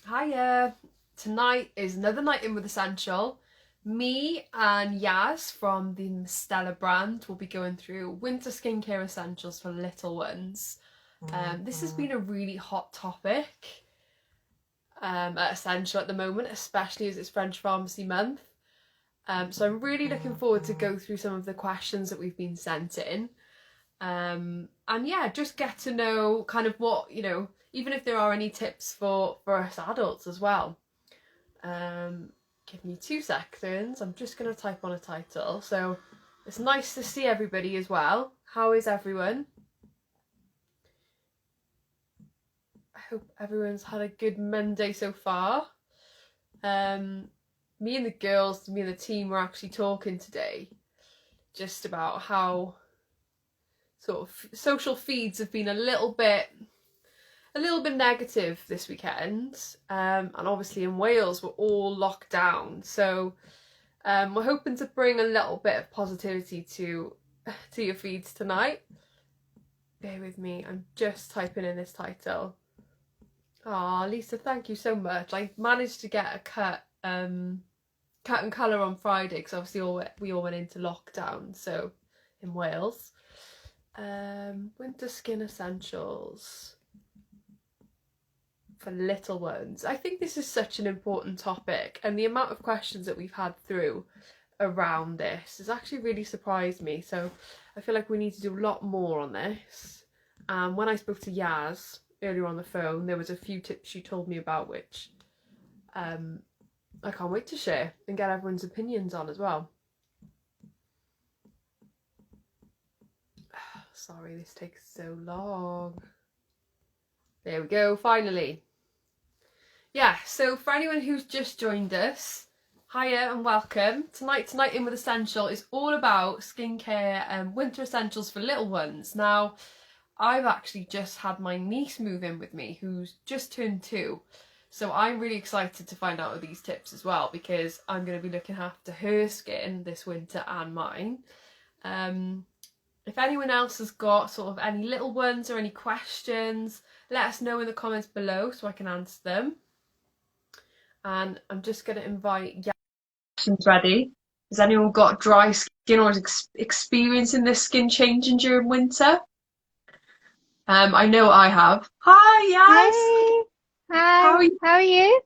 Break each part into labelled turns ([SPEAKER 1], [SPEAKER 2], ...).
[SPEAKER 1] Hiya! Tonight is another night in with Escentual. Me and Yaz from the Mustela brand will be going through winter skincare essentials for little ones. This has been a really hot topic at Essential at the moment, especially as it's French Pharmacy Month. So I'm really looking forward to go through some of the questions that we've been sent in. And yeah, just get to know kind of what, even if there are any tips for us adults as well. Give me 2 seconds. I'm just going to type on a title. So it's nice to see everybody as well. How is everyone? I hope everyone's had a good Monday so far. Me and the team were actually talking today just about how sort of social feeds have been a little bit negative this weekend, and obviously in Wales we're all locked down, so we're hoping to bring a little bit of positivity to your feeds tonight. Bear with me, I'm just typing in this title. Ah, Lisa, thank you so much. I managed to get a cut and colour on Friday because obviously we all went into lockdown, so in Wales. Winter skin essentials for little ones. I think this is such an important topic, and the amount of questions that we've had through around this has actually really surprised me, so I feel like we need to do a lot more on this. When I spoke to Yaz earlier on the phone, there was a few tips she told me about which I can't wait to share and get everyone's opinions on as well. Sorry, this takes so long. There we go, finally. Yeah, so for anyone who's just joined us, hiya and welcome. Tonight in with Essential is all about skincare and winter essentials for little ones. Now, I've actually just had my niece move in with me, who's just turned 2. So I'm really excited to find out of these tips as well, because I'm going to be looking after her skin this winter and mine. If anyone else has got sort of any little ones or any questions, let us know in the comments below so I can answer them. And I'm just going to invite questions ready. Has anyone got dry skin or is experiencing this skin changing during winter? I know I have. Hi, yes.
[SPEAKER 2] Hey,
[SPEAKER 1] How
[SPEAKER 2] hi,
[SPEAKER 1] are you?
[SPEAKER 2] how are you?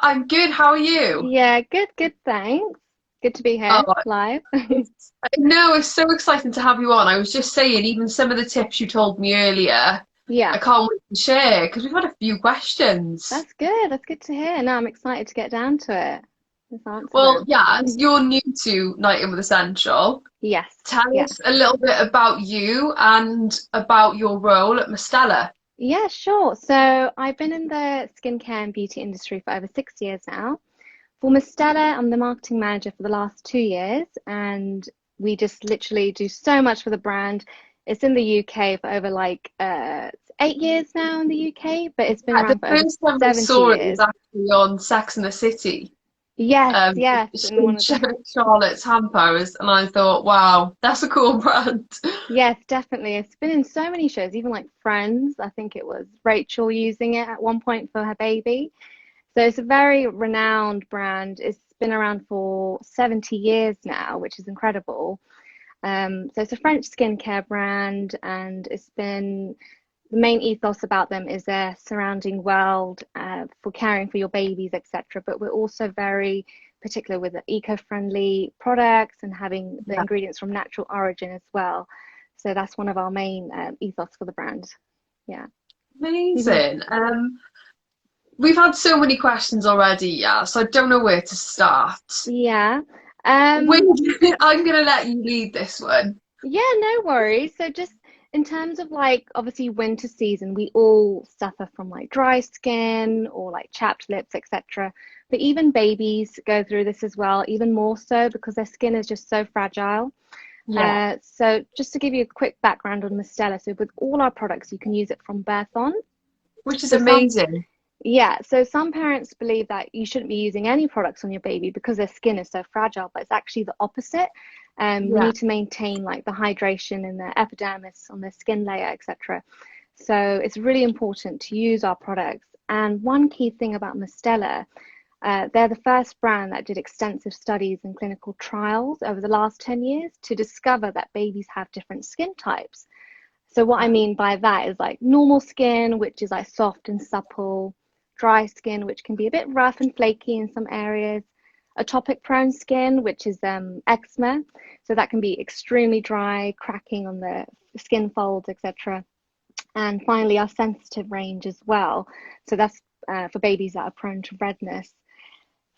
[SPEAKER 1] I'm good. How are you?
[SPEAKER 2] Yeah, good, thanks. Good to be here
[SPEAKER 1] Oh,
[SPEAKER 2] live.
[SPEAKER 1] I know it's so exciting to have you on. I was just saying, even some of the tips you told me earlier,
[SPEAKER 2] Yeah,
[SPEAKER 1] I can't wait to share because we've had a few questions.
[SPEAKER 2] that's good. That's good to hear. Now I'm excited to get down to it. Let's answer
[SPEAKER 1] Well,
[SPEAKER 2] them.
[SPEAKER 1] yeah, as you're new to Night In with Essential,
[SPEAKER 2] Yes,
[SPEAKER 1] tell
[SPEAKER 2] yeah.
[SPEAKER 1] us a little bit about you and about your role at Mustela.
[SPEAKER 2] Yeah, sure. So I've been in the skincare and beauty industry for over 6 years now. For Mustela, I'm the marketing manager for the last 2 years, and we just literally do so much for the brand. It's in the UK for over 8 years now in the UK, but it's been
[SPEAKER 1] Yeah, the
[SPEAKER 2] around for over
[SPEAKER 1] first time I
[SPEAKER 2] 70
[SPEAKER 1] saw it was
[SPEAKER 2] years.
[SPEAKER 1] actually on Sex and the City.
[SPEAKER 2] Yes,
[SPEAKER 1] Um,
[SPEAKER 2] yes, in one of the
[SPEAKER 1] Charlotte's Hampers, and I thought, wow, that's a cool brand.
[SPEAKER 2] yes, definitely. It's been in so many shows, even like Friends. I think it was Rachel using it at one point for her baby. So it's a very renowned brand. It's been around for 70 years now, which is incredible. So it's a French skincare brand, and it's been the main ethos about them is their surrounding world for caring for your babies, etc. But we're also very particular with the eco-friendly products and having the
[SPEAKER 1] Yeah,
[SPEAKER 2] ingredients from natural origin as well. So that's one of our main ethos for the brand. Yeah.
[SPEAKER 1] amazing. We've had so many questions already, yeah, so I don't know where to start.
[SPEAKER 2] Yeah.
[SPEAKER 1] When,
[SPEAKER 2] Um,
[SPEAKER 1] I'm gonna let you lead this one.
[SPEAKER 2] Yeah, no worries. So just in terms of like obviously winter season, we all suffer from like dry skin or like chapped lips, etc. But even babies go through this as well, even more so because their skin is just so fragile.
[SPEAKER 1] Yeah,
[SPEAKER 2] So just to give you a quick background on Mistela, so with all our products, you can use it from birth on.
[SPEAKER 1] which is
[SPEAKER 2] So some
[SPEAKER 1] amazing.
[SPEAKER 2] yeah, so some parents believe that you shouldn't be using any products on your baby because their skin is so fragile, but it's actually the opposite. We
[SPEAKER 1] Yeah,
[SPEAKER 2] need to maintain like the hydration in the epidermis on the skin layer, etc. So it's really important to use our products And one key thing about Mustela, they're the first brand that did extensive studies and clinical trials over the last 10 years to discover that babies have different skin types. So what I mean by that is like normal skin, which is like soft and supple, dry skin, which can be a bit rough and flaky in some areas, atopic prone skin, which is eczema. So that can be extremely dry, cracking on the skin folds, etc. And finally, our sensitive range as well. So that's for babies that are prone to redness.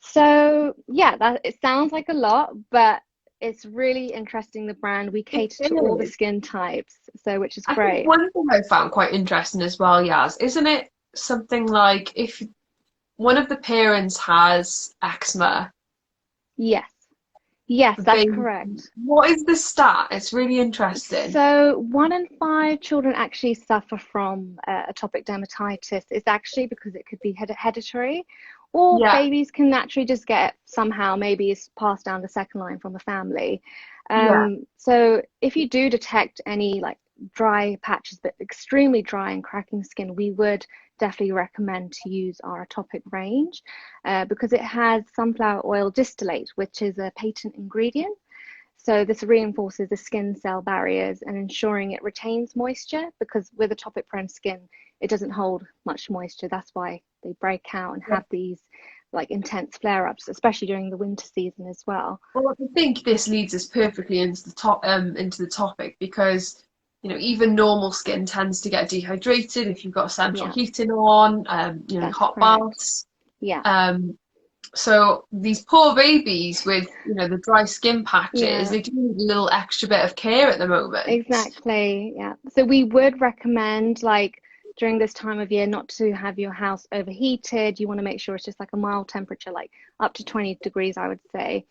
[SPEAKER 2] So yeah, that it sounds like a lot, but it's really interesting, the brand. We cater to all the skin types, so which is
[SPEAKER 1] I
[SPEAKER 2] great.
[SPEAKER 1] think one thing I found quite interesting as well, Yaz, isn't it something like if one of the parents has eczema,
[SPEAKER 2] Yes. Yes,
[SPEAKER 1] the
[SPEAKER 2] that's
[SPEAKER 1] baby,
[SPEAKER 2] correct.
[SPEAKER 1] what is the stat? It's really interesting.
[SPEAKER 2] So 1 in 5 children actually suffer from atopic dermatitis. It's actually because it could be hereditary, or
[SPEAKER 1] Yeah,
[SPEAKER 2] babies can naturally just get somehow, maybe it's passed down the second line from the family.
[SPEAKER 1] yeah.
[SPEAKER 2] So if you do detect any like dry patches, but extremely dry and cracking skin, we would definitely recommend to use our atopic range because it has sunflower oil distillate, which is a patent ingredient. So this reinforces the skin cell barriers and ensuring it retains moisture, because with atopic prone skin, it doesn't hold much moisture. That's why they break out and have these like intense flare-ups, especially during the winter season as well.
[SPEAKER 1] Well, I think this leads us perfectly into the topic because even normal skin tends to get dehydrated if you've got central
[SPEAKER 2] Yeah,
[SPEAKER 1] heating on,
[SPEAKER 2] that's
[SPEAKER 1] hot
[SPEAKER 2] correct.
[SPEAKER 1] baths.
[SPEAKER 2] Yeah,
[SPEAKER 1] So these poor babies with the dry skin patches,
[SPEAKER 2] yeah.
[SPEAKER 1] they do need a little extra bit of care at the moment.
[SPEAKER 2] Exactly, yeah. So we would recommend, like, during this time of year, not to have your house overheated. You want to make sure it's just like a mild temperature, like up to 20 degrees, I would say.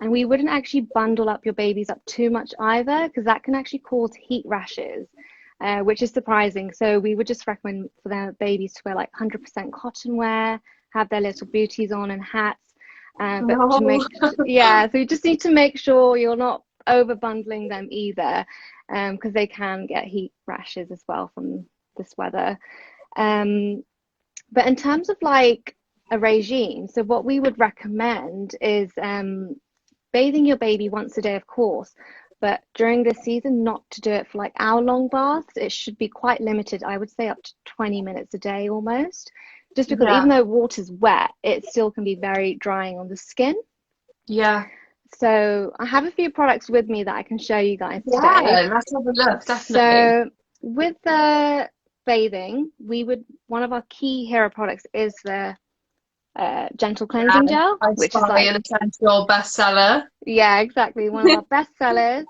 [SPEAKER 2] And we wouldn't actually bundle up your babies up too much either, because that can actually cause heat rashes, which is surprising. So we would just recommend for their babies to wear like 100% cotton wear, have their little booties on and hats. But to
[SPEAKER 1] No.
[SPEAKER 2] make, yeah, so you just need to make sure you're not over bundling them either, because they can get heat rashes as well from this weather. Um, but in terms of like a regime, so what we would recommend is bathing your baby once a day, of course, but during this season, not to do it for like hour-long baths. It should be quite limited. I would say up to 20 minutes a day almost, just because
[SPEAKER 1] Yeah,
[SPEAKER 2] even though water's wet, it still can be very drying on the skin.
[SPEAKER 1] yeah,
[SPEAKER 2] So I have a few products with me that I can show you guys today.
[SPEAKER 1] yeah. Let's have a look, definitely.
[SPEAKER 2] So with the bathing, one of our key hero products is the gentle
[SPEAKER 1] Yeah,
[SPEAKER 2] cleansing gel,
[SPEAKER 1] I
[SPEAKER 2] which is
[SPEAKER 1] spy
[SPEAKER 2] like,
[SPEAKER 1] an Escentual bestseller.
[SPEAKER 2] yeah, exactly, one of our best sellers.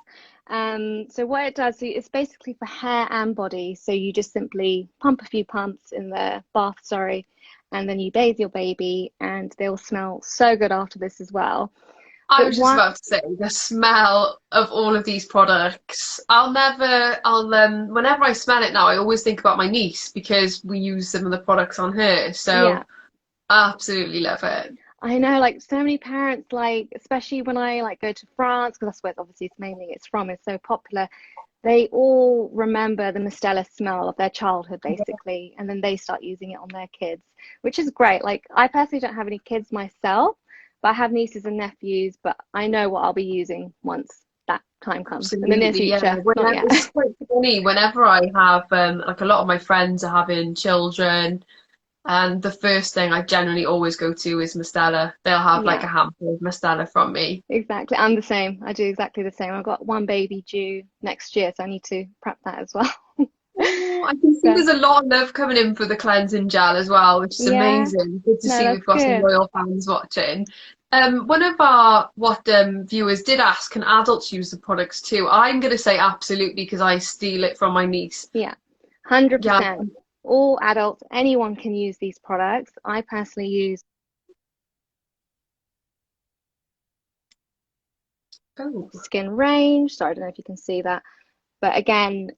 [SPEAKER 2] So what it does, it's basically for hair and body. So you just simply pump a few pumps in the bath, sorry, and then you bathe your baby, and they'll smell so good after this as well.
[SPEAKER 1] I
[SPEAKER 2] But
[SPEAKER 1] was just
[SPEAKER 2] one,
[SPEAKER 1] about to say the smell of all of these products. Whenever I smell it now, I always think about my niece because we use some of the products on her.
[SPEAKER 2] yeah,
[SPEAKER 1] So I absolutely love it.
[SPEAKER 2] I know, like so many parents, like especially when I like go to France, because that's where obviously it's from, it's so popular. They all remember the Mustela smell of their childhood, basically, and then they start using it on their kids, which is great. Like, I personally don't have any kids myself, but I have nieces and nephews, but I know what I'll be using once that time comes in the near
[SPEAKER 1] Absolutely, yeah.
[SPEAKER 2] future, not yet.
[SPEAKER 1] It's quite funny. Whenever I have like a lot of my friends are having children, and the first thing I generally always go to is Mustela. They'll have like
[SPEAKER 2] Yeah,
[SPEAKER 1] a handful of Mustela from me.
[SPEAKER 2] exactly. I'm the same. I do exactly the same. I've got one baby due next year, so I need to prep that as well.
[SPEAKER 1] Oh, I can see
[SPEAKER 2] But
[SPEAKER 1] there's a lot of love coming in for the cleansing gel as well, which is
[SPEAKER 2] yeah,
[SPEAKER 1] amazing. Good to
[SPEAKER 2] no,
[SPEAKER 1] see we've
[SPEAKER 2] that's
[SPEAKER 1] got some
[SPEAKER 2] good.
[SPEAKER 1] loyal fans watching. One of our viewers did ask, can adults use the products too? I'm going to say absolutely because I steal it from my niece.
[SPEAKER 2] Yeah,
[SPEAKER 1] Yeah.
[SPEAKER 2] 100%. All adults, anyone can use these products. I personally use
[SPEAKER 1] Oh,
[SPEAKER 2] skin range. So I don't know if you can see that. But again,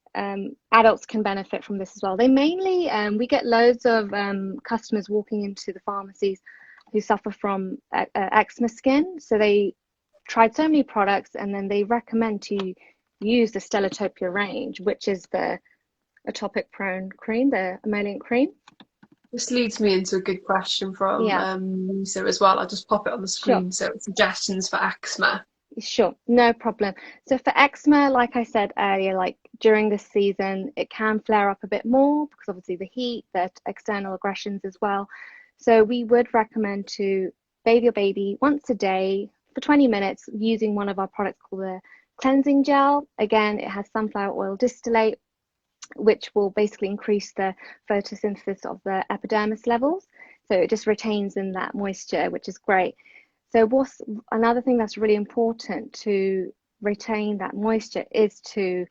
[SPEAKER 2] adults can benefit from this as well. They mainly, we get loads of customers walking into the pharmacies who suffer from eczema skin. So they tried so many products and then they recommend to use the Stellatopia range, which is the atopic prone cream, the emollient cream.
[SPEAKER 1] This leads me into a good question from
[SPEAKER 2] Yeah,
[SPEAKER 1] Lisa as well. I'll just pop it on the
[SPEAKER 2] sure.
[SPEAKER 1] screen. So suggestions for eczema.
[SPEAKER 2] Sure, no problem. So for eczema, like I said earlier, like during this season, it can flare up a bit more because obviously the heat, the external aggressions as well. So we would recommend to bathe your baby once a day for 20 minutes using one of our products called the cleansing gel. Again, it has sunflower oil distillate, which will basically increase the photosynthesis of the epidermis levels. So it just retains in that moisture, which is great. So what's another thing that's really important to retain that moisture is to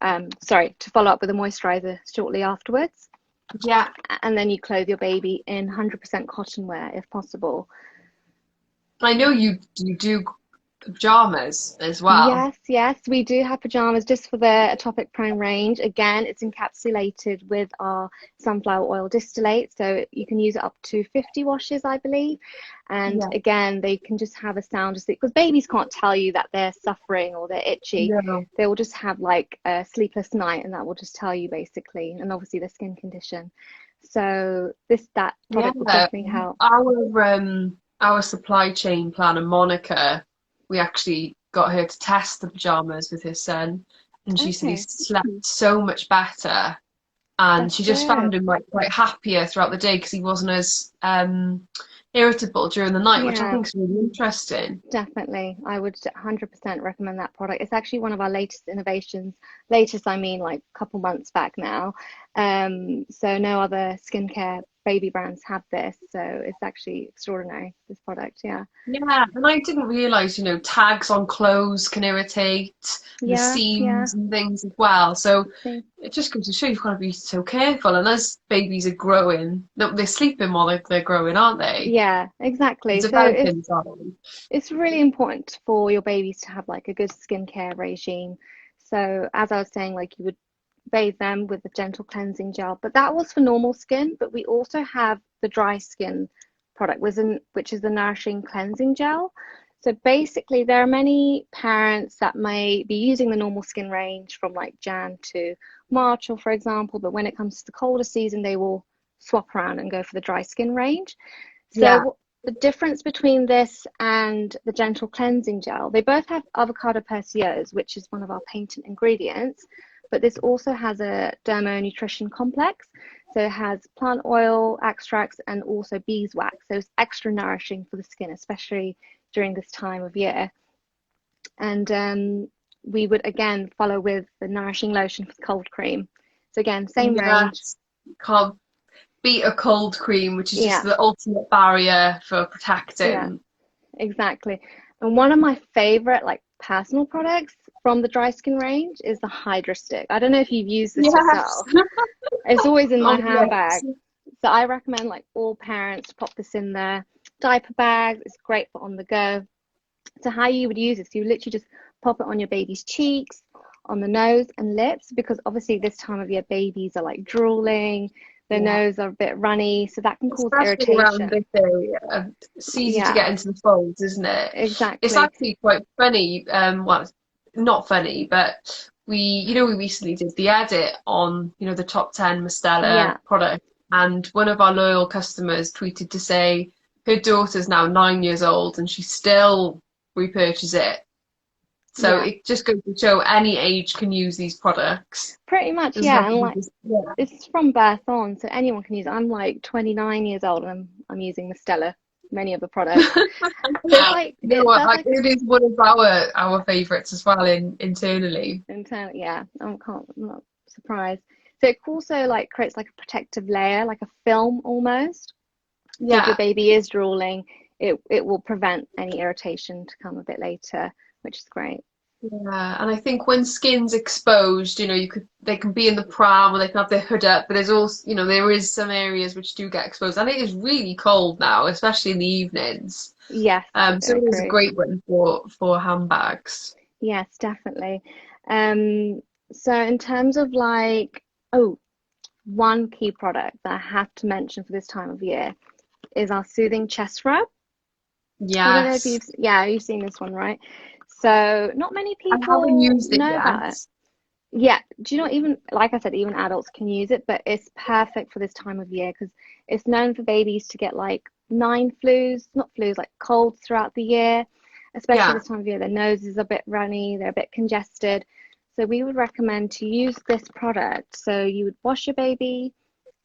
[SPEAKER 2] follow up with a moisturizer shortly afterwards.
[SPEAKER 1] Yeah.
[SPEAKER 2] And then you clothe your baby in 100% cotton wear if possible.
[SPEAKER 1] I know you do pajamas as well.
[SPEAKER 2] Yes, we do have pajamas just for the atopic prone range. Again, it's encapsulated with our sunflower oil distillate, so you can use it up to 50 washes, I believe. And
[SPEAKER 1] Yeah.
[SPEAKER 2] again, they can just have a sound asleep because babies can't tell you that they're suffering or they're itchy.
[SPEAKER 1] No.
[SPEAKER 2] They will just have like a sleepless night, and that will just tell you basically, and obviously the skin condition. So that
[SPEAKER 1] Yeah.
[SPEAKER 2] product will definitely help.
[SPEAKER 1] Our supply chain planner, Monica, we actually got her to test the pajamas with her son, and she said he
[SPEAKER 2] Okay,
[SPEAKER 1] slept so much better, and
[SPEAKER 2] that's
[SPEAKER 1] she just found
[SPEAKER 2] good.
[SPEAKER 1] him like quite happier throughout the day because he wasn't as irritable during the night, which I
[SPEAKER 2] Yeah.
[SPEAKER 1] think is really interesting.
[SPEAKER 2] Definitely. I would 100% recommend that product. It's actually one of our latest innovations. Latest, I mean, like a couple months back now. So no other skincare baby brands have this. So it's actually extraordinary, this product. Yeah.
[SPEAKER 1] Yeah, and I didn't realise, tags on clothes can irritate the
[SPEAKER 2] Yeah.
[SPEAKER 1] seams and things as well. So
[SPEAKER 2] See.
[SPEAKER 1] it just goes to show you've got to be so careful. And as babies are growing, no, they're sleeping while they're growing, aren't they?
[SPEAKER 2] Yeah,
[SPEAKER 1] They're
[SPEAKER 2] exactly. So
[SPEAKER 1] developing, aren't
[SPEAKER 2] it's really important for your babies to have like a good skincare regime. So as I was saying, like you would bathe them with a gentle cleansing gel, but that was for normal skin. But we also have the dry skin product, which is the nourishing cleansing gel. So basically, there are many parents that may be using the normal skin range from like Jan to March, or for example, but when it comes to the colder season, they will swap around and go for the dry skin range.
[SPEAKER 1] Yeah.
[SPEAKER 2] So the difference between this and the gentle cleansing gel, they both have avocado persiose, which is one of our patent ingredients, but this also has a dermo nutrition complex. So it has plant oil extracts and also beeswax. So it's extra nourishing for the skin, especially during this time of year. And we would again follow with the nourishing lotion for the cold cream. So again, same range.
[SPEAKER 1] Yes. Can't beat a cold cream, which is just
[SPEAKER 2] Yeah,
[SPEAKER 1] the ultimate barrier for
[SPEAKER 2] yeah.
[SPEAKER 1] protecting.
[SPEAKER 2] Exactly. And one of my favorite like personal products from the dry skin range is the Hydra Stick. I don't know if you've used this
[SPEAKER 1] Yes.
[SPEAKER 2] yourself. It's always in my
[SPEAKER 1] Oh,
[SPEAKER 2] handbag.
[SPEAKER 1] yes.
[SPEAKER 2] So I recommend like all parents to pop this in their diaper bags. It's great for on the go. So how you would use this, you literally just pop it on your baby's cheeks, on the nose and lips, because obviously this time of year babies are like drooling, their
[SPEAKER 1] Yeah.
[SPEAKER 2] nose are a bit runny, so that can cause
[SPEAKER 1] Especially around
[SPEAKER 2] irritation.
[SPEAKER 1] this area. It's easy to
[SPEAKER 2] Yeah,
[SPEAKER 1] get into the folds, isn't it? It's
[SPEAKER 2] exactly.
[SPEAKER 1] actually quite funny. Well, it's not funny, but we recently did the edit on, the top 10 Mustela
[SPEAKER 2] Yeah.
[SPEAKER 1] product, and one of our loyal customers tweeted to say her daughter's now 9 years old and she still repurchases it. So
[SPEAKER 2] Yeah,
[SPEAKER 1] it just goes to show any age can use these products.
[SPEAKER 2] pretty much.
[SPEAKER 1] Doesn't
[SPEAKER 2] Yeah,
[SPEAKER 1] have to
[SPEAKER 2] and
[SPEAKER 1] be
[SPEAKER 2] like
[SPEAKER 1] just, yeah.
[SPEAKER 2] it's from birth on, so anyone can use it. I'm like 29 years old and I'm using Mustela, many of the products. And it's like
[SPEAKER 1] You know
[SPEAKER 2] it
[SPEAKER 1] what?
[SPEAKER 2] does
[SPEAKER 1] Like
[SPEAKER 2] like
[SPEAKER 1] it is one of our favourites as well internally.
[SPEAKER 2] internal, yeah, I'm not surprised. So it also like creates like a protective layer, like a film almost. So if your
[SPEAKER 1] Yeah,
[SPEAKER 2] baby is drooling, it will prevent any irritation to come a bit later, which is great.
[SPEAKER 1] yeah. And I think when skin's exposed, they can be in the pram or they can have their hood up, but there's also, there is some areas which do get exposed. And it is really cold now, especially in the evenings.
[SPEAKER 2] Yes, I
[SPEAKER 1] So it is a
[SPEAKER 2] agree.
[SPEAKER 1] great one for handbags.
[SPEAKER 2] Yes, definitely. Um, so in terms of like, oh, one key product that I have to mention for this time of year is our soothing chest rub. I don't know if
[SPEAKER 1] Yes.
[SPEAKER 2] you've seen this one, right? So not many
[SPEAKER 1] I haven't
[SPEAKER 2] people
[SPEAKER 1] used it
[SPEAKER 2] know about it.
[SPEAKER 1] yet.
[SPEAKER 2] Yeah, do you know, even like I said, even adults can use it, but it's perfect for this time of year because it's known for babies to get like nine flus, not flus, like colds throughout the year, especially
[SPEAKER 1] Yeah.
[SPEAKER 2] this time of year. Their noses are a bit runny, they're a bit congested. So we would recommend to use this product. So you would wash your baby,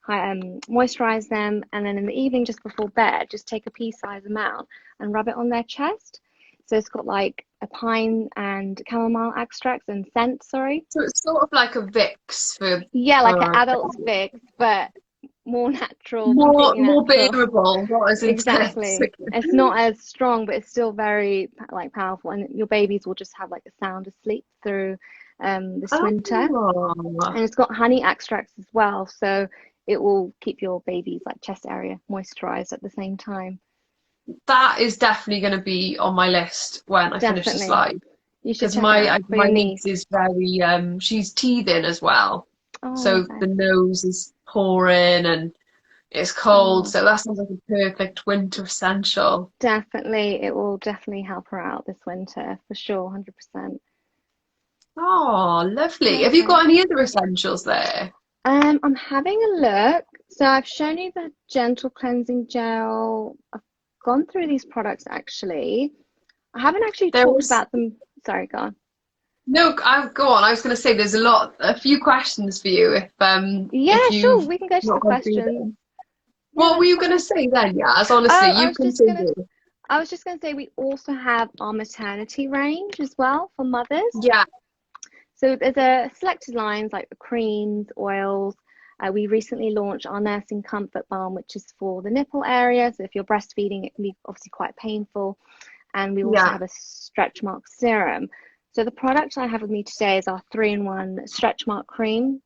[SPEAKER 2] moisturize them, and then in the evening, just before bed, just take a pea-sized amount and rub it on their chest. So it's got like a pine and chamomile extracts and scent, sorry.
[SPEAKER 1] So it's sort of like a Vicks
[SPEAKER 2] Yeah, like an
[SPEAKER 1] for
[SPEAKER 2] adult's Vicks, but more natural,
[SPEAKER 1] more
[SPEAKER 2] completely
[SPEAKER 1] more
[SPEAKER 2] natural.
[SPEAKER 1] bearable, not as intense.
[SPEAKER 2] Exactly. It's not as strong, but it's still very like powerful, and your babies will just have like a sound asleep through this winter.
[SPEAKER 1] Oh,
[SPEAKER 2] And it's got honey extracts as well, so it will keep your baby's like chest area moisturized at the same time.
[SPEAKER 1] that is definitely going to be on my list when I finish this
[SPEAKER 2] Definitely.
[SPEAKER 1] live.
[SPEAKER 2] You should
[SPEAKER 1] Because
[SPEAKER 2] check it out for your
[SPEAKER 1] my
[SPEAKER 2] niece.
[SPEAKER 1] niece is very she's teething as well,
[SPEAKER 2] Oh,
[SPEAKER 1] so
[SPEAKER 2] okay.
[SPEAKER 1] the nose is pouring and it's cold,
[SPEAKER 2] Oh,
[SPEAKER 1] so that sounds like a perfect winter essential.
[SPEAKER 2] definitely. It will definitely help her out this winter for sure, 100%.
[SPEAKER 1] Oh, lovely. Have you got
[SPEAKER 2] Perfect.
[SPEAKER 1] any other essentials there?
[SPEAKER 2] I'm having a look. So I've shown you the gentle cleansing gel. I've gone through these products actually. I haven't actually
[SPEAKER 1] There
[SPEAKER 2] talked
[SPEAKER 1] was
[SPEAKER 2] about them. Sorry, go on.
[SPEAKER 1] no, I go on. I was going to say there's a few questions for you
[SPEAKER 2] Yeah,
[SPEAKER 1] if
[SPEAKER 2] sure.
[SPEAKER 1] you've
[SPEAKER 2] We can go to the
[SPEAKER 1] not gone through
[SPEAKER 2] questions.
[SPEAKER 1] them.
[SPEAKER 2] Yeah,
[SPEAKER 1] What were
[SPEAKER 2] that's
[SPEAKER 1] you going to
[SPEAKER 2] fine.
[SPEAKER 1] say then, Yaz? Honestly,
[SPEAKER 2] Oh,
[SPEAKER 1] you continue.
[SPEAKER 2] I was just gonna say we also have our maternity range as well for mothers.
[SPEAKER 1] Yeah,
[SPEAKER 2] So there's a selected lines like the creams, oils. We recently launched our nursing comfort balm, which is for the nipple area. So if you're breastfeeding, it can be obviously quite painful. And we also
[SPEAKER 1] yeah.
[SPEAKER 2] have a stretch mark serum. So the product I have with me today is our 3-in-1 stretch mark cream.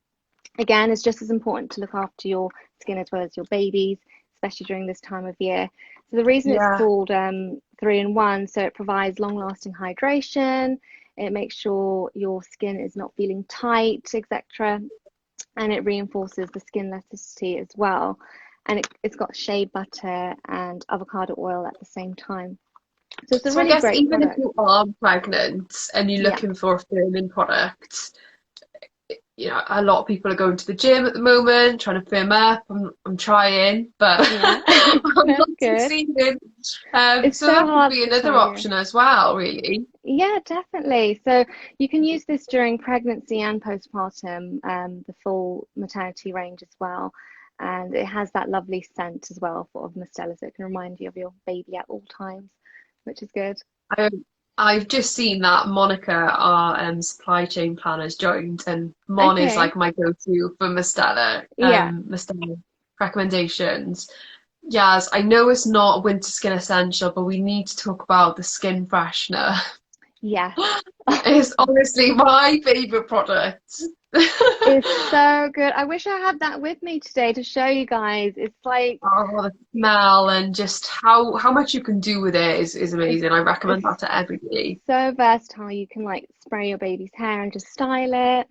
[SPEAKER 2] Again, it's just as important to look after your skin as well as your babies, especially during this time of year. So the reason it's
[SPEAKER 1] Yeah.
[SPEAKER 2] called 3-in-1, so it provides long-lasting hydration, it makes sure your skin is not feeling tight, etc., and it reinforces the skin elasticity as well. And it's got shea butter and avocado oil at the same time. So it's a
[SPEAKER 1] So I
[SPEAKER 2] really
[SPEAKER 1] guess
[SPEAKER 2] great
[SPEAKER 1] even if
[SPEAKER 2] product.
[SPEAKER 1] you are pregnant and you're
[SPEAKER 2] Yeah.
[SPEAKER 1] looking for a firming product, you know, a lot of people are going to the gym at the moment, trying to firm up. I'm trying, but
[SPEAKER 2] Yeah,
[SPEAKER 1] I'm not
[SPEAKER 2] that's good.
[SPEAKER 1] succeeding.
[SPEAKER 2] It's
[SPEAKER 1] So
[SPEAKER 2] so
[SPEAKER 1] that could
[SPEAKER 2] hard
[SPEAKER 1] be
[SPEAKER 2] this
[SPEAKER 1] another
[SPEAKER 2] time of year.
[SPEAKER 1] option as well, really.
[SPEAKER 2] Yeah, definitely. So you can use this during pregnancy and postpartum, the full maternity range as well. And it has that lovely scent as well of Mustela, so it can remind you of your baby at all times, which is good.
[SPEAKER 1] I, I've just seen that Monica, our supply chain planner's joined, and Mon is
[SPEAKER 2] Okay.
[SPEAKER 1] like my go-to for
[SPEAKER 2] Yeah.
[SPEAKER 1] Mustela recommendations. Yes, I know it's not a winter skin essential, but we need to talk about the skin freshener.
[SPEAKER 2] Yes.
[SPEAKER 1] It's honestly my favorite product.
[SPEAKER 2] It's so good. I wish I had that with me today to show you guys. It's like
[SPEAKER 1] Oh, the smell and just how much you can do with it is
[SPEAKER 2] it's
[SPEAKER 1] amazing. I recommend
[SPEAKER 2] it's
[SPEAKER 1] that to everybody.
[SPEAKER 2] so versatile. You can like spray your baby's hair and just style it,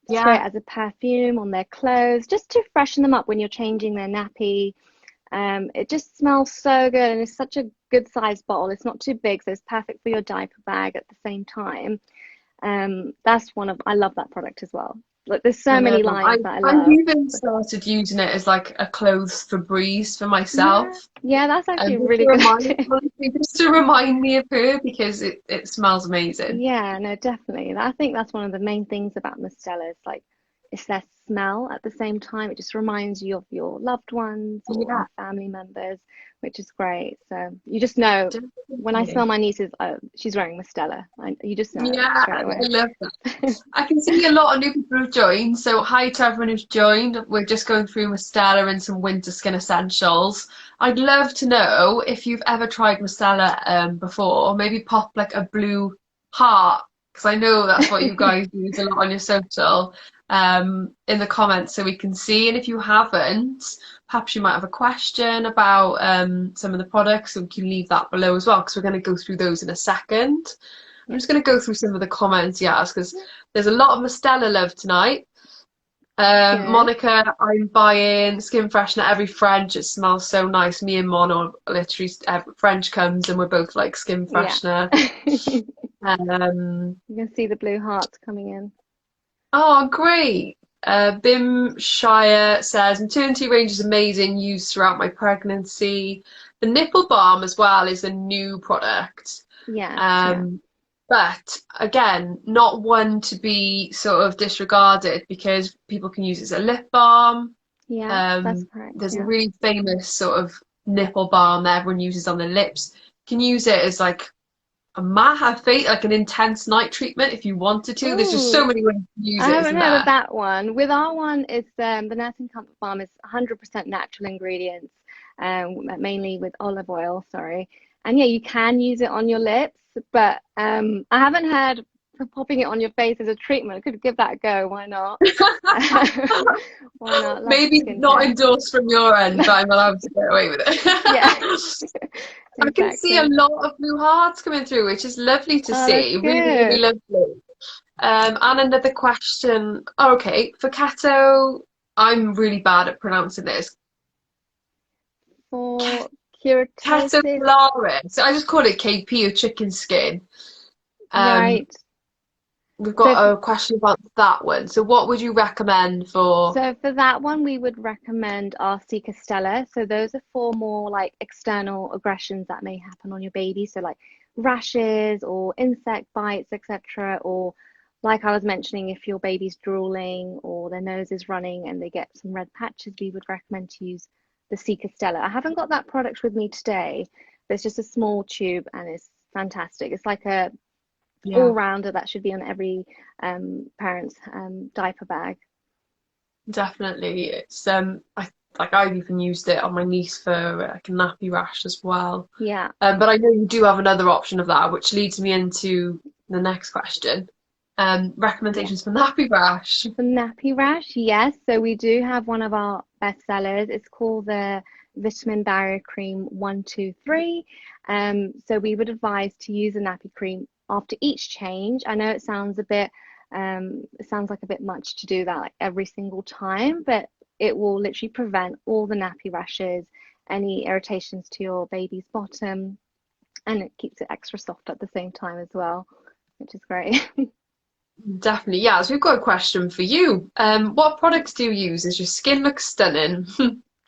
[SPEAKER 2] spray it
[SPEAKER 1] Yeah,
[SPEAKER 2] as a perfume on their clothes, just to freshen them up when you're changing their nappy. It just smells so good and it's such a good sized bottle. It's not too big, so it's perfect for your diaper bag at the same time. That's one of I love that product as well. Like there's
[SPEAKER 1] I
[SPEAKER 2] so
[SPEAKER 1] know.
[SPEAKER 2] many lines that I
[SPEAKER 1] I've
[SPEAKER 2] love.
[SPEAKER 1] even started using it as like a clothes Febreze for
[SPEAKER 2] Yeah,
[SPEAKER 1] myself.
[SPEAKER 2] yeah, that's actually
[SPEAKER 1] And
[SPEAKER 2] a really good idea.
[SPEAKER 1] just to remind me of her because it smells amazing.
[SPEAKER 2] Yeah, no, definitely. I think that's one of the main things about Mustela is like it's their smell at the same time. It just reminds you of your loved ones or
[SPEAKER 1] Yeah,
[SPEAKER 2] any family members, which is great. So you just know when I smell
[SPEAKER 1] definitely.
[SPEAKER 2] my niece's, oh, she's wearing Mustela. You just know it
[SPEAKER 1] Yeah,
[SPEAKER 2] straight
[SPEAKER 1] I
[SPEAKER 2] away.
[SPEAKER 1] love that. I can see a lot of new people who've joined. So hi to everyone who's joined. We're just going through Mustela and some winter skin essentials. I'd love to know if you've ever tried Mustela before. Maybe pop like a blue heart because I know that's what you guys use a lot on your social in the comments so we can see. And if you haven't, perhaps you might have a question about some of the products, and we can leave that below as well because we're going to go through those in a second. I'm
[SPEAKER 2] Yeah.
[SPEAKER 1] just going to go through some of the comments, yes, because there's a lot of Mustela love tonight.
[SPEAKER 2] Good.
[SPEAKER 1] Monica, I'm buying skin freshener every French. It smells so nice. Me and Mon are literally every French comes and we're both like skin
[SPEAKER 2] Yeah.
[SPEAKER 1] freshener.
[SPEAKER 2] You
[SPEAKER 1] Um,
[SPEAKER 2] can see the blue hearts coming in.
[SPEAKER 1] Oh, great. Bim Shire says, maternity range is amazing, used throughout my pregnancy. The Nipple Balm as well is a new product.
[SPEAKER 2] Yes, yeah.
[SPEAKER 1] Um, but again, not one to be sort of disregarded because people can use it as a lip balm.
[SPEAKER 2] Yeah, that's correct.
[SPEAKER 1] There's a
[SPEAKER 2] Yeah.
[SPEAKER 1] really famous sort of nipple balm that everyone uses on their lips. You can use it as like a like an intense night treatment if you wanted to. There's just so
[SPEAKER 2] Ooh,
[SPEAKER 1] many ways to use
[SPEAKER 2] I
[SPEAKER 1] it,
[SPEAKER 2] haven't
[SPEAKER 1] isn't
[SPEAKER 2] heard of
[SPEAKER 1] there?
[SPEAKER 2] that one. With our one, it's the Nursing Comfort Balm is 100% natural ingredients, mainly with olive oil, sorry. And yeah, you can use it on your lips, but I haven't heard for popping it on your face as a treatment. Could give that a go. Why not? Why not? Love
[SPEAKER 1] Maybe not
[SPEAKER 2] skincare.
[SPEAKER 1] endorsed from your end, but I'm allowed to get away with
[SPEAKER 2] Yeah,
[SPEAKER 1] it. I can see a
[SPEAKER 2] exactly.
[SPEAKER 1] lot of blue hearts coming through, which is lovely to
[SPEAKER 2] Oh, that's
[SPEAKER 1] see. Really, really
[SPEAKER 2] good.
[SPEAKER 1] lovely. And another question. Oh, okay, for keto, I'm really bad at pronouncing this.
[SPEAKER 2] For
[SPEAKER 1] Keto
[SPEAKER 2] keratosis,
[SPEAKER 1] Polaris. I just call it KP or chicken skin. Um,
[SPEAKER 2] right.
[SPEAKER 1] we've
[SPEAKER 2] So
[SPEAKER 1] got a question about that one. So what would you recommend for?
[SPEAKER 2] So for that one, we would recommend our Stella. So those are for more like external aggressions that may happen on your baby. So like rashes or insect bites, etc. Or like I was mentioning, if your baby's drooling or their nose is running and they get some red patches, we would recommend to use the Stella. I haven't got that product with me today, but it's just a small tube and it's fantastic. It's like a
[SPEAKER 1] Yeah,
[SPEAKER 2] all-rounder that should be on every parent's diaper bag.
[SPEAKER 1] definitely. I've even used it on my niece for like a nappy rash as well.
[SPEAKER 2] Yeah.
[SPEAKER 1] But I know you do have another option of that, which leads me into the next question.
[SPEAKER 2] Yeah.
[SPEAKER 1] Recommendations for nappy rash.
[SPEAKER 2] The nappy rash, yes. So we do have one of our best sellers. It's called the Vitamin Barrier Cream 123. So we would advise to use a nappy cream after each change. I know it sounds like a bit much to do that like every single time, but it will literally prevent all the nappy rashes, any irritations to your baby's bottom, and it keeps it extra soft at the same time as well, which is great.
[SPEAKER 1] Definitely, yeah. So we've got a question for you. What products do you use? As your skin looks stunning.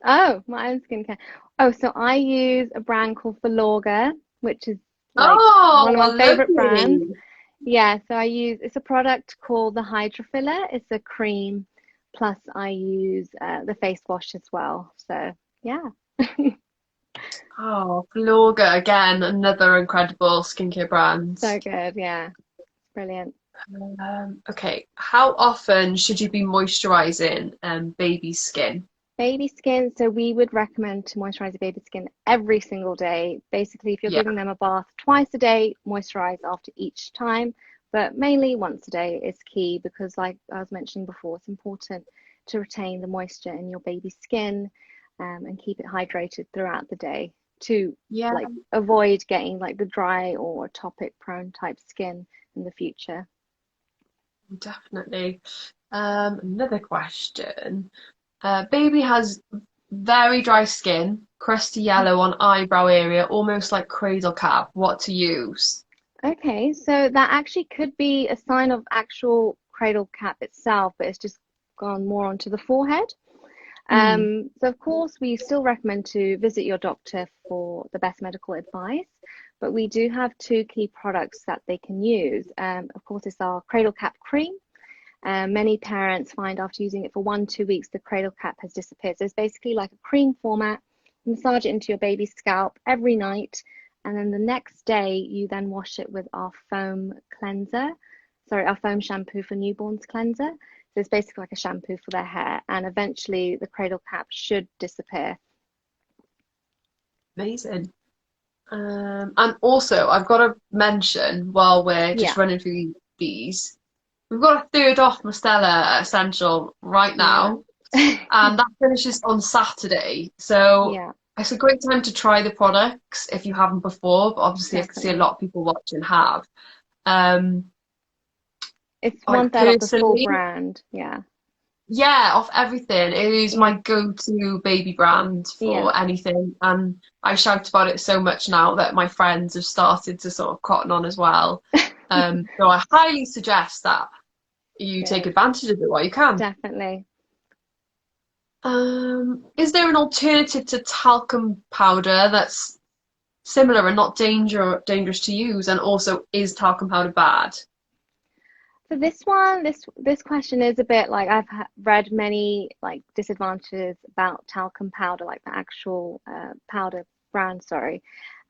[SPEAKER 2] Oh, my own skincare. Oh, so I use a brand called Filorga, which is like one of my
[SPEAKER 1] Oh,
[SPEAKER 2] favorite brands.
[SPEAKER 1] lovely.
[SPEAKER 2] Yeah, so it's a product called the Hydra Filler. It's a cream, plus I use the face wash as well. So yeah,
[SPEAKER 1] Oh, Florga again, another incredible skincare brand.
[SPEAKER 2] so good. Yeah, brilliant.
[SPEAKER 1] Okay, how often should you be moisturizing baby skin?
[SPEAKER 2] Baby skin, so we would recommend to moisturize the baby skin every single day. Basically, if you're
[SPEAKER 1] Yeah,
[SPEAKER 2] giving them a bath twice a day, moisturize after each time, but mainly once a day is key because, like I was mentioning before, it's important to retain the moisture in your baby's skin and keep it hydrated throughout the day to
[SPEAKER 1] yeah,
[SPEAKER 2] like avoid getting like the dry or atopic prone type skin in the future.
[SPEAKER 1] definitely. Another question. Baby has very dry skin, crusty yellow on eyebrow area, almost like cradle cap. What to use?
[SPEAKER 2] Okay, so that actually could be a sign of actual cradle cap itself, but it's just gone more onto the forehead.
[SPEAKER 1] Hmm.
[SPEAKER 2] So of course, we still recommend to visit your doctor for the best medical advice, but we do have two key products that they can use. Of course, it's our Cradle Cap Cream. Many parents find after using it for 1, 2 weeks, the cradle cap has disappeared. So it's basically like a cream format. Massage it into your baby's scalp every night, and then the next day you then wash it with our foam cleanser. Sorry, our foam shampoo for newborns cleanser. So it's basically like a shampoo for their hair, and eventually the cradle cap should disappear.
[SPEAKER 1] Amazing. And also, I've got to mention while we're just
[SPEAKER 2] Yeah,
[SPEAKER 1] running through these, we've got a third off Mustela Essential right
[SPEAKER 2] yeah,
[SPEAKER 1] now, and that finishes on Saturday. So
[SPEAKER 2] yeah,
[SPEAKER 1] it's a great time to try the products if you haven't before, but obviously I can see a
[SPEAKER 2] definitely.
[SPEAKER 1] lot of people watching have. Um,
[SPEAKER 2] It's
[SPEAKER 1] like
[SPEAKER 2] 1/3 of the full
[SPEAKER 1] personally,
[SPEAKER 2] brand. Yeah,
[SPEAKER 1] yeah, off everything. It is my
[SPEAKER 2] yeah,
[SPEAKER 1] go-to baby brand
[SPEAKER 2] yeah.
[SPEAKER 1] for anything, and I shout about it so much now that my friends have started to sort of cotton on as well. So I highly suggest that. you
[SPEAKER 2] Good.
[SPEAKER 1] take advantage of it while you can.
[SPEAKER 2] Definitely.
[SPEAKER 1] Is there an alternative to talcum powder that's similar and not dangerous to use? And also, is talcum powder bad?
[SPEAKER 2] For this one, this question is a bit like I've read many like disadvantages about talcum powder, like the actual powder brand, sorry.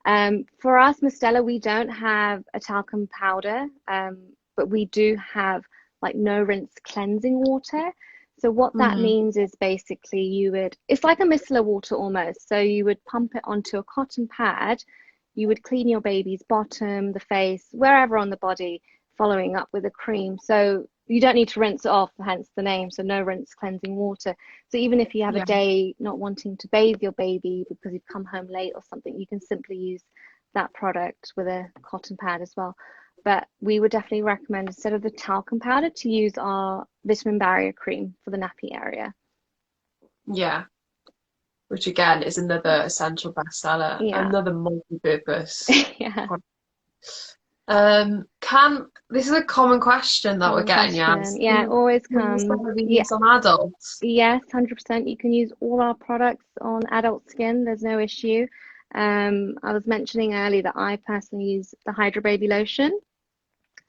[SPEAKER 2] For us, Mustela, we don't have a talcum powder, but we do have like no rinse cleansing water. So what that
[SPEAKER 1] Mm-hmm.
[SPEAKER 2] means is basically it's like a micellar water almost. So you would pump it onto a cotton pad, you would clean your baby's bottom, the face, wherever on the body, following up with a cream. So you don't need to rinse it off, hence the name. So no rinse cleansing water. So even if you have a
[SPEAKER 1] Yeah.
[SPEAKER 2] day not wanting to bathe your baby because you've come home late or something, you can simply use that product with a cotton pad as well. But we would definitely recommend, instead of the talcum powder, to use our vitamin barrier cream for the nappy area.
[SPEAKER 1] Yeah. Which again is another essential bestseller,
[SPEAKER 2] Yeah.
[SPEAKER 1] another multi-purpose
[SPEAKER 2] Yeah.
[SPEAKER 1] product. This is a common question that we're
[SPEAKER 2] Common
[SPEAKER 1] getting,
[SPEAKER 2] question.
[SPEAKER 1] Yaz.
[SPEAKER 2] Yeah, it always
[SPEAKER 1] Can you
[SPEAKER 2] comes.
[SPEAKER 1] sell
[SPEAKER 2] Yeah.
[SPEAKER 1] these on adults?
[SPEAKER 2] Yes, 100%. You can use all our products on adult skin. There's no issue. I was mentioning earlier that I personally use the Hydra Baby Lotion.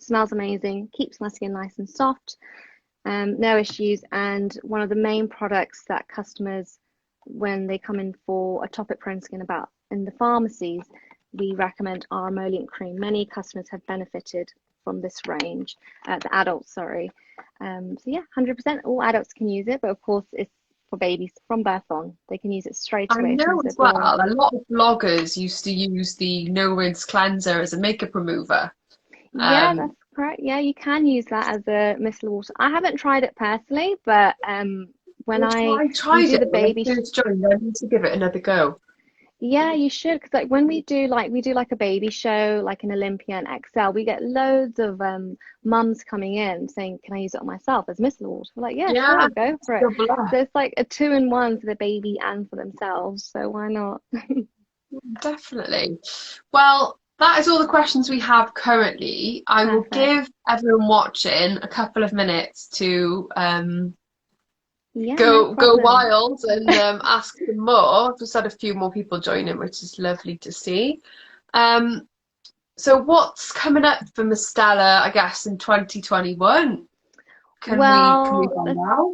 [SPEAKER 2] Smells amazing, keeps my skin nice and soft, no issues. And one of the main products that customers, when they come in for atopic prone skin about in the pharmacies, we recommend our Emollient Cream. Many customers have benefited from this range, the adults, sorry. So yeah, 100%, all adults can use it, but of course it's for babies from birth on. They can use it straight
[SPEAKER 1] I
[SPEAKER 2] away as soon
[SPEAKER 1] know
[SPEAKER 2] as they're
[SPEAKER 1] as well,
[SPEAKER 2] born.
[SPEAKER 1] a lot of bloggers used to use the no rinse cleanser as a makeup remover.
[SPEAKER 2] Yeah,
[SPEAKER 1] Um,
[SPEAKER 2] that's correct. Yeah, you can use that as a micellar water. I haven't tried it personally, but when
[SPEAKER 1] I
[SPEAKER 2] we
[SPEAKER 1] tried
[SPEAKER 2] do
[SPEAKER 1] it
[SPEAKER 2] the
[SPEAKER 1] when I
[SPEAKER 2] baby
[SPEAKER 1] first joined. I need to give it another go.
[SPEAKER 2] Yeah, you should, because like when we do like a baby show, like in Olympia and XL, we get loads of mums coming in saying, "Can I use it on myself as micellar water?" We're like, "Yeah,
[SPEAKER 1] Yeah,
[SPEAKER 2] sure, go
[SPEAKER 1] it's
[SPEAKER 2] for it."
[SPEAKER 1] double up.
[SPEAKER 2] So it's like a two-in-one for the baby and for themselves. So why not?
[SPEAKER 1] Definitely. Well, that is all the questions we have currently. I will
[SPEAKER 2] Perfect.
[SPEAKER 1] give everyone watching a couple of minutes to
[SPEAKER 2] Yeah, no
[SPEAKER 1] go
[SPEAKER 2] problem.
[SPEAKER 1] wild and ask some more. Just had a few more people joining, which is lovely to see. Um, so what's coming up for Mustela, I guess, in 2021? Can we
[SPEAKER 2] Well,
[SPEAKER 1] find out?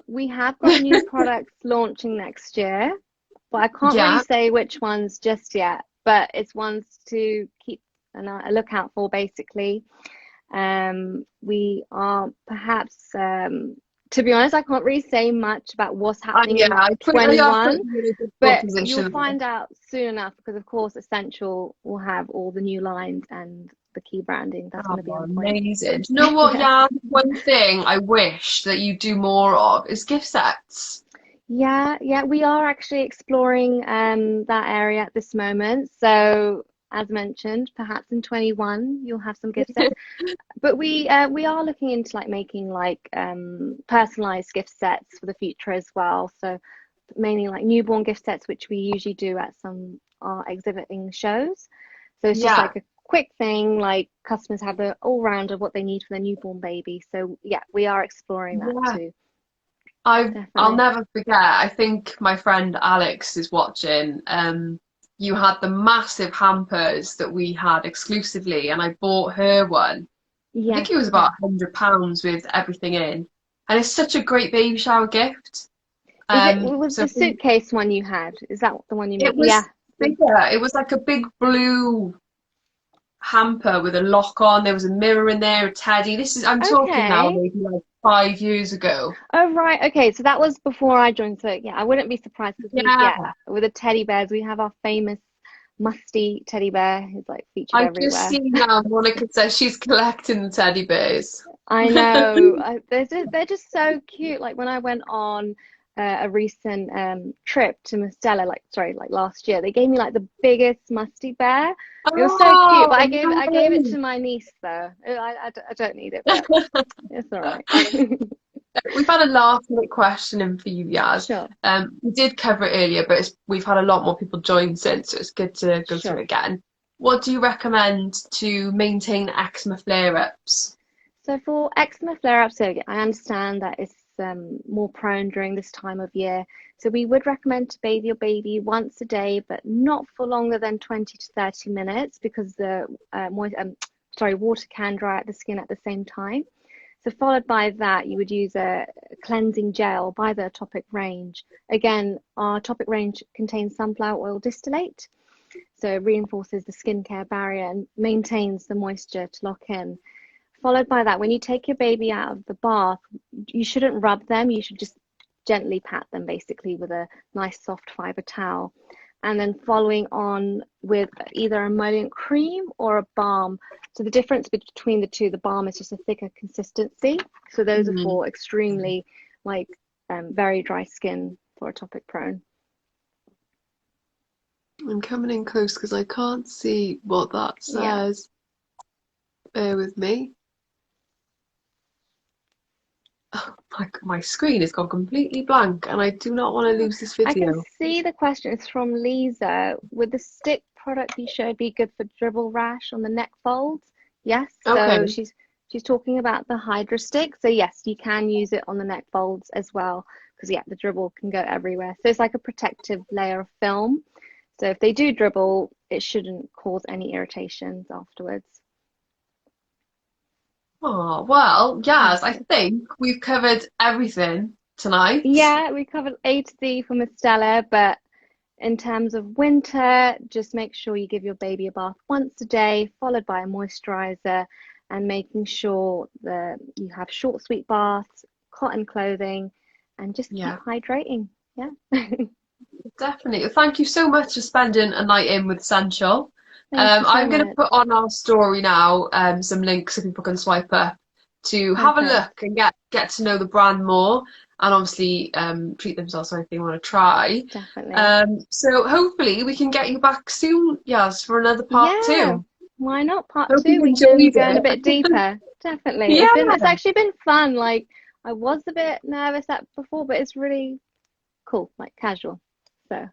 [SPEAKER 2] we have got new products launching next year, but I can't really
[SPEAKER 1] Yeah.
[SPEAKER 2] say which ones just yet. But it's ones to keep a lookout for, basically. We are perhaps, to be honest, I can't really say much about what's happening in
[SPEAKER 1] I have put
[SPEAKER 2] 21,
[SPEAKER 1] you in a difficult
[SPEAKER 2] but you'll
[SPEAKER 1] position there.
[SPEAKER 2] find out soon enough because, of course, Escentual will have all the new lines and the key branding. That's going to be
[SPEAKER 1] Oh,
[SPEAKER 2] on point.
[SPEAKER 1] amazing. Do you know what,
[SPEAKER 2] Yeah.
[SPEAKER 1] yeah, one thing I wish that you do more of is gift sets.
[SPEAKER 2] Yeah, we are actually exploring that area at this moment. So, as mentioned, perhaps in 21 you'll have some gift sets. But we are looking into like making like personalized gift sets for the future as well. So mainly like newborn gift sets, which we usually do at some exhibiting shows. So it's just
[SPEAKER 1] Yeah,
[SPEAKER 2] like a quick thing, like customers have the all round of what they need for their newborn baby. So yeah, we are exploring that
[SPEAKER 1] yeah.
[SPEAKER 2] too.
[SPEAKER 1] I'll
[SPEAKER 2] Definitely.
[SPEAKER 1] never forget. I think my friend Alex is watching. You had the massive hampers that we had exclusively, and I bought her one. I
[SPEAKER 2] Yes,
[SPEAKER 1] think it was
[SPEAKER 2] yeah.
[SPEAKER 1] about £100 with everything in, and it's such a great baby shower gift.
[SPEAKER 2] Was
[SPEAKER 1] So
[SPEAKER 2] the suitcase one you had? Is that the one you mean?
[SPEAKER 1] it
[SPEAKER 2] Yeah.
[SPEAKER 1] was bigger. It was like a big blue hamper with a lock on. There was a mirror in there, a teddy. I'm talking now
[SPEAKER 2] Okay.
[SPEAKER 1] maybe like 5 years ago.
[SPEAKER 2] Oh, right. Okay. So that was before I joined. So yeah, I wouldn't be surprised because
[SPEAKER 1] Yeah,
[SPEAKER 2] with the teddy bears, we have our famous musty teddy bear who's like featured
[SPEAKER 1] I've just
[SPEAKER 2] everywhere.
[SPEAKER 1] seen now Monica says she's collecting the teddy bears.
[SPEAKER 2] I know. They're just so cute. Like when I went on a recent trip to Mustela, like sorry, like last year, they gave me like the biggest musty bear. It was so cute, but
[SPEAKER 1] Oh,
[SPEAKER 2] I gave it
[SPEAKER 1] no.
[SPEAKER 2] to my niece though. I don't need it, but it's all right.
[SPEAKER 1] We've had a last minute question in for you, Yaz.
[SPEAKER 2] Sure,
[SPEAKER 1] We did cover it earlier, but we've had a lot more people join since, so it's good to go through
[SPEAKER 2] sure.
[SPEAKER 1] it again. What do you recommend to maintain eczema flare-ups?
[SPEAKER 2] So for eczema flare-ups, so I understand that it's more prone during this time of year. So we would recommend to bathe your baby once a day, but not for longer than 20 to 30 minutes because the water can dry out the skin at the same time. So followed by that, you would use a cleansing gel by the Atopic range. Again, our Atopic range contains sunflower oil distillate. So it reinforces the skincare barrier and maintains the moisture to lock in. Followed by that, when you take your baby out of the bath, you shouldn't rub them. You should just gently pat them basically with a nice soft fiber towel. And then following on with either Emollient Cream or a balm. So the difference between the two, the balm is just a thicker consistency. So those are for extremely very dry skin for atopic prone.
[SPEAKER 1] I'm coming in close because I can't see what that says. Yeah. Bear with me. Oh, my screen has gone completely blank and I do not want to lose this video.
[SPEAKER 2] I can see the question. It's from Lisa. Would the stick product you showed be good for dribble rash on the neck folds? Yes. Okay. So she's talking about the Hydra Stick. So yes, you can use it on the neck folds as well because the dribble can go everywhere. So it's like a protective layer of film. So if they do dribble, it shouldn't cause any irritations afterwards.
[SPEAKER 1] Oh, well, yes, I think we've covered everything tonight.
[SPEAKER 2] Yeah, we covered A to Z for Mustela, but in terms of winter, just make sure you give your baby a bath once a day, followed by a moisturizer, and making sure that you have short, sweet baths, cotton clothing, and just keep hydrating. Yeah.
[SPEAKER 1] Definitely. Thank you so much for spending a night in with Escentual. I'm going to put on our story now some links so people can swipe up to have a look and get to know the brand more and obviously treat themselves to anything they want to try.
[SPEAKER 2] Definitely.
[SPEAKER 1] So hopefully we can get you back soon, Yas, for another part 2.
[SPEAKER 2] Why not part 2? We can go a bit deeper. Definitely.
[SPEAKER 1] Yeah.
[SPEAKER 2] It's actually been fun. Like I was a bit nervous before, but it's really cool, like casual. So,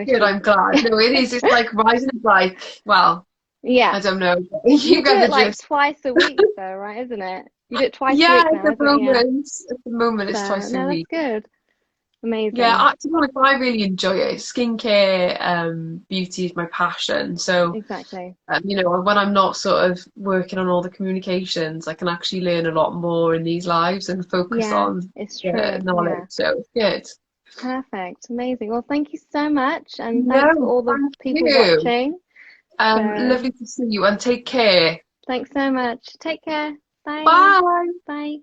[SPEAKER 1] good, I'm glad. No, it is. It's like riding a bike. Well, I don't know.
[SPEAKER 2] You do it like twice a week though, right? Isn't it? You do it twice a week now,
[SPEAKER 1] at the moment it's twice a week.
[SPEAKER 2] That's good. Amazing.
[SPEAKER 1] Yeah, to be honest, I really enjoy it. Skincare, beauty is my passion. So
[SPEAKER 2] exactly.
[SPEAKER 1] When I'm not sort of working on all the communications, I can actually learn a lot more in these lives and focus on knowledge. Yeah. So it's good.
[SPEAKER 2] Perfect. Amazing. Well, thank you so much. And thanks for all the people watching.
[SPEAKER 1] Lovely to see you and take care.
[SPEAKER 2] Thanks so much. Take care. Bye.
[SPEAKER 1] Bye.
[SPEAKER 2] Bye.